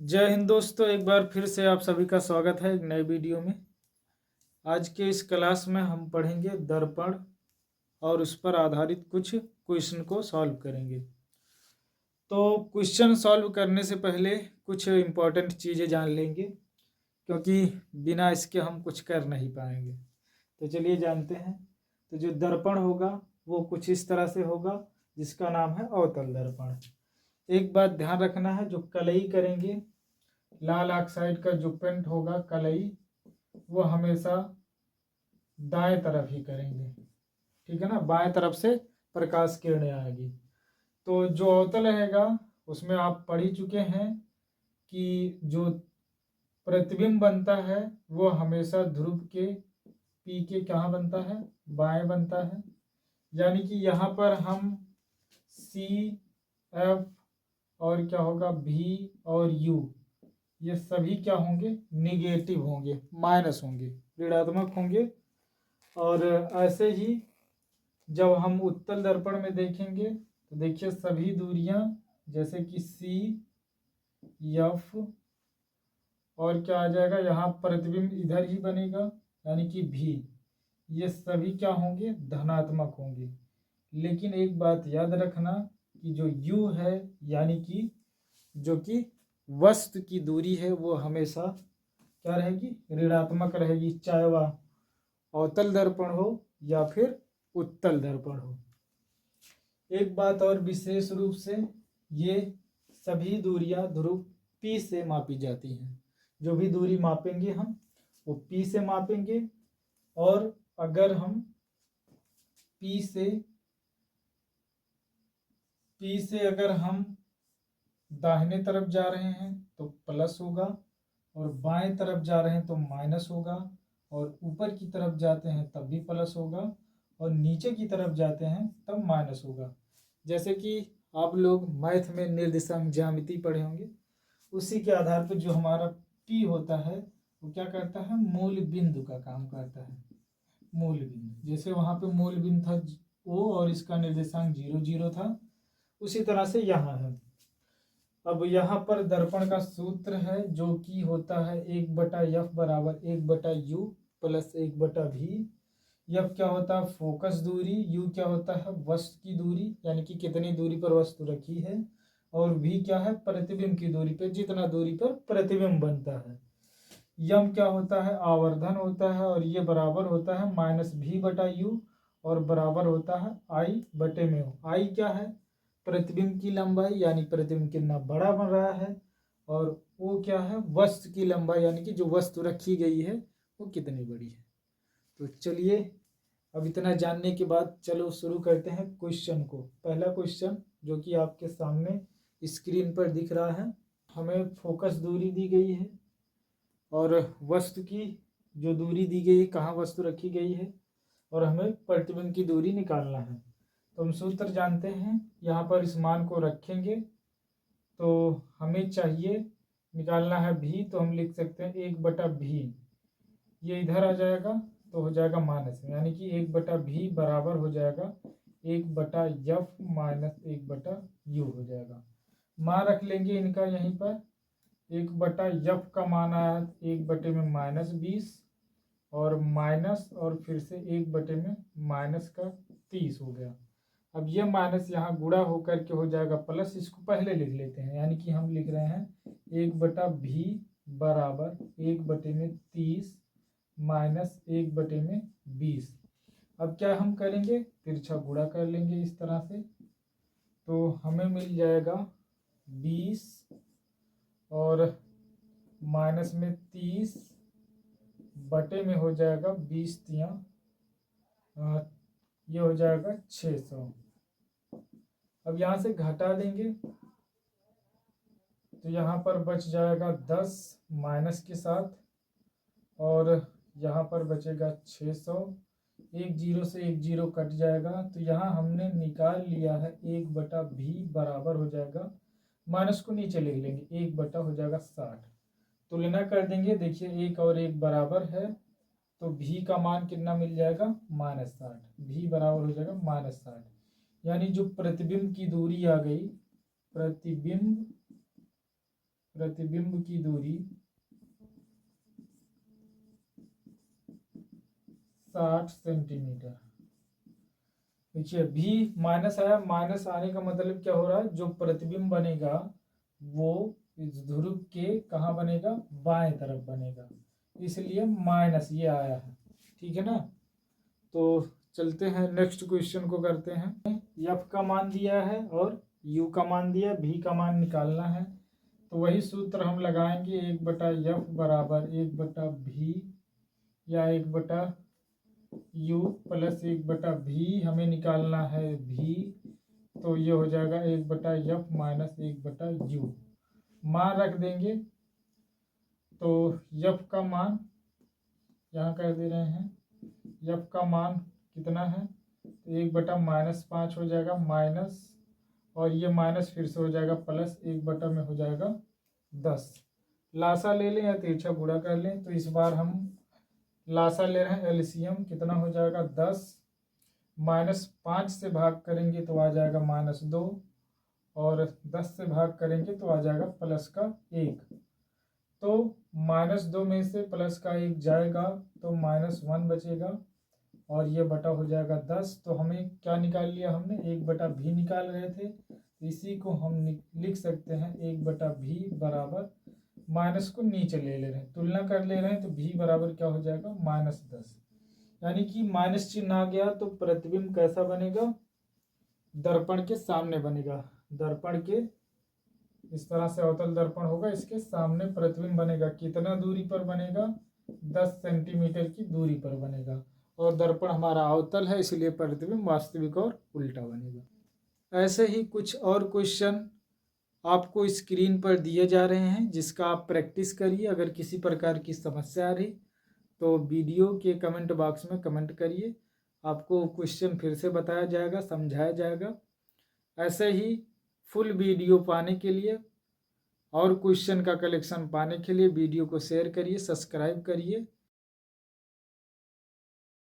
जय हिंद दोस्तों, एक बार फिर से आप सभी का स्वागत है एक नए वीडियो में। आज के इस क्लास में हम पढ़ेंगे दर्पण और उस पर आधारित कुछ क्वेश्चन को सॉल्व करेंगे। तो क्वेश्चन सॉल्व करने से पहले कुछ इम्पोर्टेंट चीज़ें जान लेंगे, क्योंकि बिना इसके हम कुछ कर नहीं पाएंगे। तो चलिए जानते हैं। तो जो दर्पण होगा वो कुछ इस तरह से होगा, जिसका नाम है अवतल दर्पण। एक बात ध्यान रखना है, जो कलई करेंगे, लाल ऑक्साइड का जो पेंट होगा कलई, वो हमेशा दाएं तरफ ही करेंगे, ठीक है ना। बाएं तरफ से प्रकाश किरणें आएगी। तो जो अवतल रहेगा उसमें आप पढ़ ही चुके हैं कि जो प्रतिबिंब बनता है वो हमेशा ध्रुव के पी के कहाँ बनता है, बाएं बनता है। यानी कि यहाँ पर हम सी, एफ और क्या होगा भी और यू, ये सभी क्या होंगे, निगेटिव होंगे, माइनस होंगे, ऋणात्मक होंगे। और ऐसे ही जब हम उत्तल दर्पण में देखेंगे तो देखिए सभी दूरियां, जैसे कि सी, एफ और क्या आ जाएगा, यहाँ प्रतिबिंब इधर ही बनेगा यानी कि भी, ये सभी क्या होंगे, धनात्मक होंगे। लेकिन एक बात याद रखना कि जो u है यानी कि जो कि वस्तु की दूरी है वो हमेशा क्या रहेगी, ऋणात्मक रहेगी, चाहे वह अवतल दर्पण हो या फिर उत्तल दर्पण हो। एक बात और विशेष रूप से, ये सभी दूरियां ध्रुव P से मापी जाती हैं। जो भी दूरी मापेंगे हम वो P से मापेंगे। और अगर हम P से अगर हम दाहिने तरफ जा रहे हैं तो प्लस होगा, और बाएं तरफ जा रहे हैं तो माइनस होगा, और ऊपर की तरफ जाते हैं तब भी प्लस होगा, और नीचे की तरफ जाते हैं तब माइनस होगा। जैसे कि आप लोग मैथ में निर्देशांक ज्यामिति पढ़े होंगे, उसी के आधार पर जो हमारा P होता है वो क्या करता है, मूल बिंदु का काम करता है। मूल बिंदु, जैसे वहां पे मूल बिंदु था O और इसका निर्देशांक 0 0 था, उसी तरह से यहाँ है। अब यहाँ पर दर्पण का सूत्र है जो कि होता है 1/f बराबर 1/u प्लस 1/v। यह क्या होता है, फोकस दूरी। यू क्या होता है, वस्तु की दूरी, यानी कि कितनी दूरी पर वस्तु रखी है। और v क्या है, प्रतिबिंब की दूरी पर, जितना दूरी पर प्रतिबिंब बनता है। यम क्या होता है, आवर्धन होता है, और ये बराबर होता है -v/u, और बराबर होता है I/μ। आई क्या है, प्रतिबिंब की लंबाई, यानी प्रतिबिंब कितना बड़ा बन रहा है। और वो क्या है, वस्तु की लंबाई, यानी कि जो वस्तु रखी गई है वो कितनी बड़ी है। तो चलिए, अब इतना जानने के बाद चलो शुरू करते हैं क्वेश्चन को। पहला क्वेश्चन जो कि आपके सामने स्क्रीन पर दिख रहा है, हमें फोकस दूरी दी गई है और वस्तु की जो दूरी दी गई है, कहाँ वस्तु रखी गई है, और हमें प्रतिबिंब की दूरी निकालना है। तो हम सूत्र जानते हैं, यहाँ पर इस मान को रखेंगे तो हमें चाहिए निकालना है भी, तो हम लिख सकते हैं 1/v। ये इधर आ जाएगा तो हो जाएगा माइनस में, यानी कि 1/v बराबर हो जाएगा 1/f माइनस 1/u हो जाएगा। मान रख लेंगे इनका यहीं पर। 1/f का मान आया 1/में -20, और माइनस और फिर से 1/में -30 हो गया। अब ये माइनस यहाँ गुणा होकर के हो जाएगा प्लस, इसको पहले लिख लेते हैं, यानी कि हम लिख रहे हैं 1/v बराबर 1/30 माइनस 1/20। अब क्या हम करेंगे, तिरछा गुणा कर लेंगे इस तरह से, तो हमें मिल जाएगा 20 और माइनस में 30 बटे में हो जाएगा 20 तिया, ये हो जाएगा 600। अब यहाँ से घटा देंगे तो यहाँ पर बच जाएगा 10 माइनस के साथ, और यहाँ पर बचेगा 600। एक जीरो से एक जीरो कट जाएगा, तो यहाँ हमने निकाल लिया है 1/v बराबर हो जाएगा, माइनस को नीचे लिख लेंगे, 1/ हो जाएगा 60। तुलना कर देंगे, देखिए 1 और 1 बराबर है, तो v का मान कितना मिल जाएगा, -60। v बराबर हो जाएगा -60, यानी जो प्रतिबिंब की दूरी आ गई, प्रतिबिंब प्रतिबिंब की दूरी 60 सेंटीमीटर। देखिए भी माइनस आया, माइनस आने का मतलब क्या हो रहा है, जो प्रतिबिंब बनेगा वो इस ध्रुव के कहाँ बनेगा, बाएं तरफ बनेगा, इसलिए माइनस ये आया है। ठीक है ना। तो चलते हैं नेक्स्ट क्वेश्चन को करते हैं। एफ का मान दिया है और यू का मान दिया, भी का मान निकालना है। तो वही सूत्र हम लगाएंगे, 1/f बराबर 1/v या 1/u प्लस 1/v हमें निकालना है v। तो ये हो जाएगा 1/f माइनस 1/u। मान रख देंगे तो f का मान यहाँ कर दे रहे हैं, f का मान कितना है, तो 1/-5 हो जाएगा माइनस, और ये माइनस फिर से हो जाएगा प्लस, 1/, में हो जाएगा 10। लासा ले लें या तिरछा गुणा कर लें। तो इस बार हम लासा ले रहे हैं, एलसीएम कितना हो जाएगा 10, -5 से भाग करेंगे तो आ जाएगा -2, और 10 से भाग करेंगे तो आ जाएगा प्लस का 1। तो -2 में से प्लस का 1 जाएगा तो -1 बचेगा, और ये बटा हो जाएगा 10। तो हमें क्या निकाल लिया हमने, 1/v निकाल रहे थे, इसी को हम लिख सकते हैं 1/v बराबर, माइनस को नीचे ले रहे हैं, तुलना कर ले रहे हैं, तो v बराबर क्या हो जाएगा -10। यानी कि माइनस चिन्ह आ गया तो प्रतिबिंब कैसा बनेगा, दर्पण के सामने बनेगा। दर्पण के इस तरह से अवतल दर्पण होगा, इसके सामने प्रतिबिंब बनेगा। कितना दूरी पर बनेगा, 10 सेंटीमीटर की दूरी पर बनेगा, और दर्पण हमारा अवतल है इसलिए प्रतिबिंब वास्तविक और उल्टा बनेगा। ऐसे ही कुछ और क्वेश्चन आपको स्क्रीन पर दिए जा रहे हैं, जिसका आप प्रैक्टिस करिए। अगर किसी प्रकार की समस्या आ रही तो वीडियो के कमेंट बॉक्स में कमेंट करिए, आपको क्वेश्चन फिर से बताया जाएगा, समझाया जाएगा। ऐसे ही फुल वीडियो पाने के लिए और क्वेश्चन का कलेक्शन पाने के लिए वीडियो को शेयर करिए, सब्सक्राइब करिए।